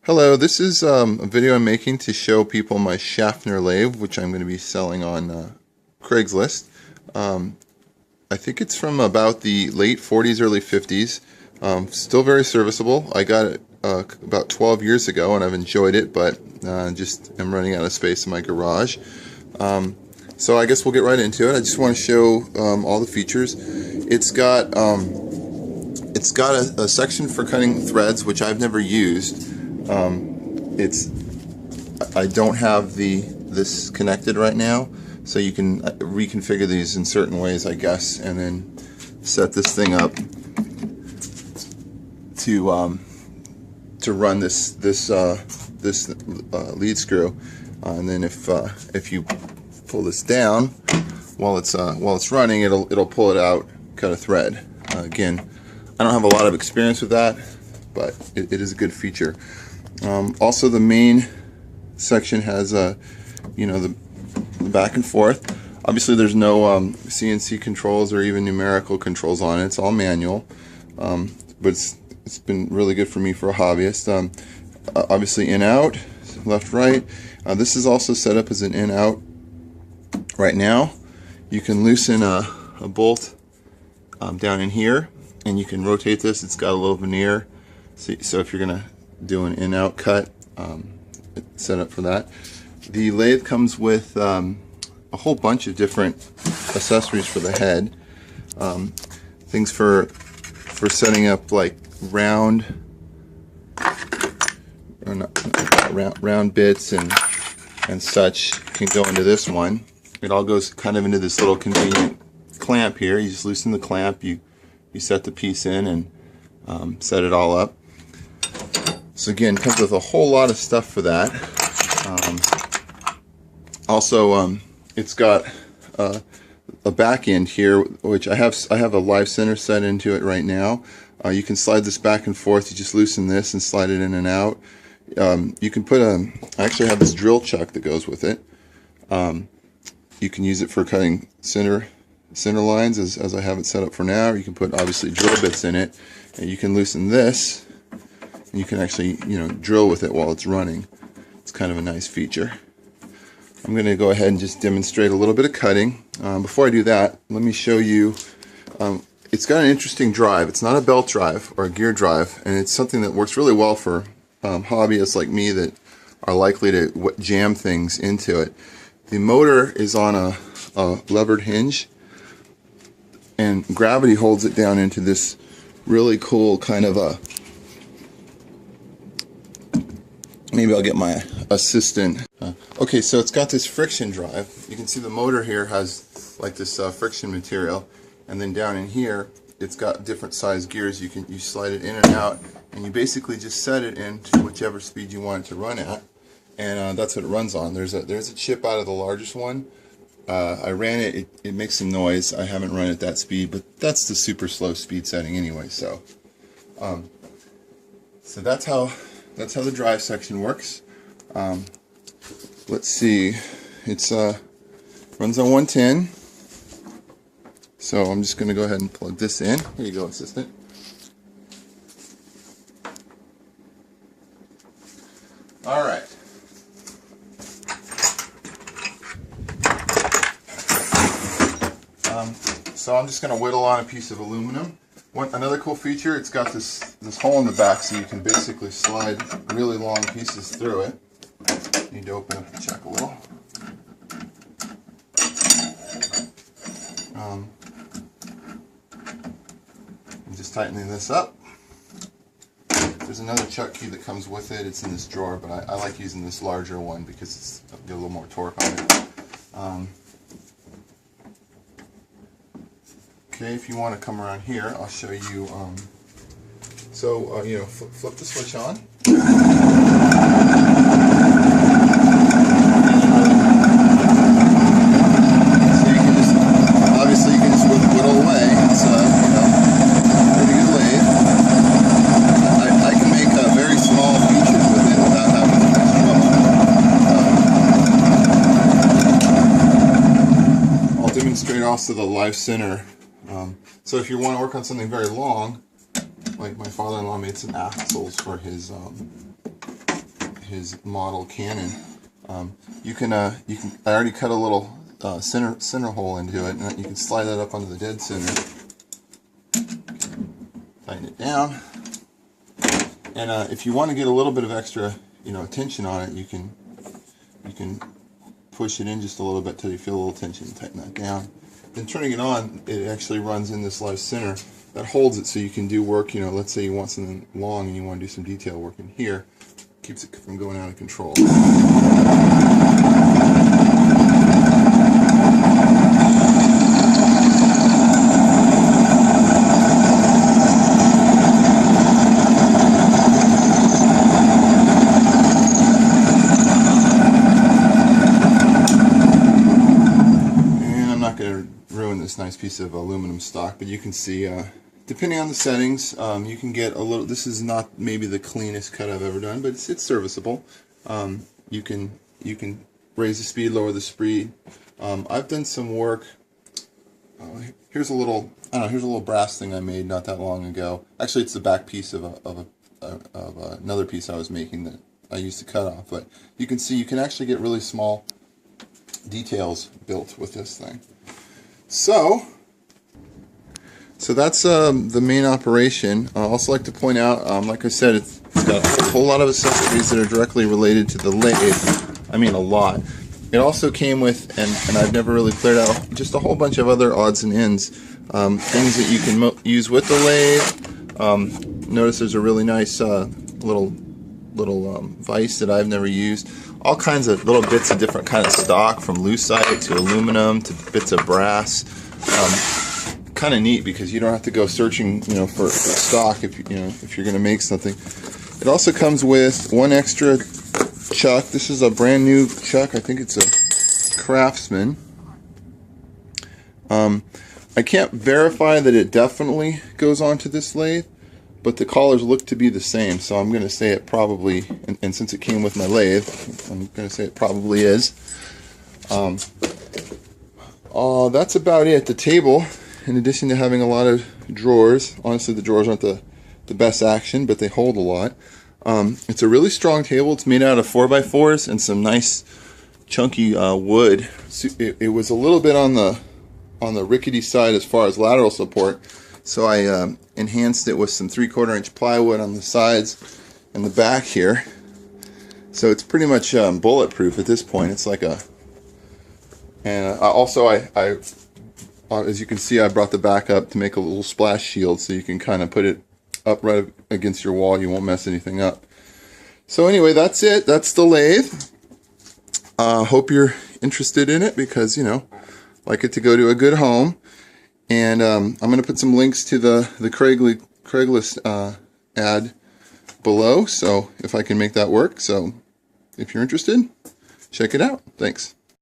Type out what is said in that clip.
Hello, this is a video I'm making to show people my Shaffner lathe, which I'm going to be selling on Craigslist. I think it's from about the late 40s, early 50s. Still very serviceable. I got it about 12 years ago and I've enjoyed it, but just am running out of space in my garage. So I guess we'll get right into it. I just want to show all the features. It's got a section for cutting threads, which I've never used. I don't have this connected right now, so you can reconfigure these in certain ways, I guess, and then set this thing up to run this lead screw, and then if you pull this down while it's running, it'll pull it out, cut a thread. Again, I don't have a lot of experience with that, but it is a good feature. Also, the main section has the back and forth. Obviously, there's no CNC controls or even numerical controls on it. It's all manual, but it's been really good for me for a hobbyist. Obviously, in out, left right. This is also set up as an in out. Right now, you can loosen a bolt down in here, and you can rotate this. It's got a little veneer, so if you're gonna do an in-out cut, it's set up for that. The lathe comes with a whole bunch of different accessories for the head, things for setting up like round bits and such can go into this one. It all goes kind of into this little convenient clamp here. You just loosen the clamp, you set the piece in and set it all up. So again, comes with a whole lot of stuff for that. Also, it's got a back end here, which I have a live center set into it right now. You can slide this back and forth. You just loosen this and slide it in and out. You can put I actually have this drill chuck that goes with it. You can use it for cutting center lines, as I have it set up for now. You can put obviously drill bits in it, and you can loosen this. You can actually, drill with it while it's running. It's kind of a nice feature. I'm going to go ahead and just demonstrate a little bit of cutting. Before I do that, let me show you. It's got an interesting drive. It's not a belt drive or a gear drive, and it's something that works really well for hobbyists like me that are likely to jam things into it. The motor is on a levered hinge, and gravity holds it down into this really cool kind of a. Maybe I'll get my assistant. Okay, so it's got this friction drive. You can see the motor here has like this friction material, and then down in here it's got different size gears. You slide it in and out, and you basically just set it into whichever speed you want it to run at, and that's what it runs on. There's a chip out of the largest one. I ran it. It makes some noise. I haven't run at that speed, but that's the super slow speed setting anyway. So that's how the drive section works. Let's see, it's runs on 110. So I'm just going to go ahead and plug this in. Here you go, assistant. All right. So I'm just going to whittle on a piece of aluminum. Another cool feature, it's got this hole in the back, so you can basically slide really long pieces through it. You need to open up the chuck a little. I'm just tightening this up. There's another chuck key that comes with it. It's in this drawer, but I like using this larger one because it's got a little more torque on it. Okay, if you want to come around here, I'll show you. Flip the switch on. So you can just, obviously, you can just whittle away. It's pretty good lathe. I can make very small features with it without having too much trouble. I'll demonstrate also the live center. So if you want to work on something very long, like my father-in-law made some axles for his his model Canon. You can I already cut a little center hole into it, and you can slide that up onto the dead center. Tighten it down, and if you want to get a little bit of extra, tension on it, you can push it in just a little bit till you feel a little tension. Tighten that down. Then turning it on, it actually runs in this live center that holds it, so you can do work. Let's say you want something long and you want to do some detail work in here. Keeps it from going out of control. This nice piece of aluminum stock, but you can see depending on the settings, you can get a little. This is not maybe the cleanest cut I've ever done, but it's serviceable. You can raise the speed, lower the speed. I've done some work. Here's a little brass thing I made not that long ago. Actually, it's the back piece of another piece I was making that I used to cut off. But you can see you can actually get really small details built with this thing. So that's the main operation. I also like to point out, like I said, it's got a whole lot of accessories that are directly related to the lathe. I mean, a lot. It also came with, and I've never really cleared out, just a whole bunch of other odds and ends, things that you can use with the lathe. Notice there's a really nice little vise that I've never used. All kinds of little bits of different kind of stock, from lucite to aluminum to bits of brass. Kind of neat because you don't have to go searching, for stock if you're going to make something. It also comes with one extra chuck. This is a brand new chuck. I think it's a Craftsman. I can't verify that it definitely goes onto this lathe, but the collars look to be the same, so I'm going to say it probably, and since it came with my lathe, I'm going to say it probably is. That's about it. The table, in addition to having a lot of drawers, honestly the drawers aren't the best action, but they hold a lot. It's a really strong table. It's made out of 4x4s and some nice chunky wood. It was a little bit on the rickety side as far as lateral support, so I enhanced it with some 3/4 inch plywood on the sides and the back here. So it's pretty much bulletproof at this point. It's like a, and also as you can see, I brought the back up to make a little splash shield, so you can kind of put it up right against your wall. You won't mess anything up. So anyway, that's it. That's the lathe. Hope you're interested in it, because like it to go to a good home. And I'm going to put some links to the Craigslist ad below, so if I can make that work. So if you're interested, check it out. Thanks.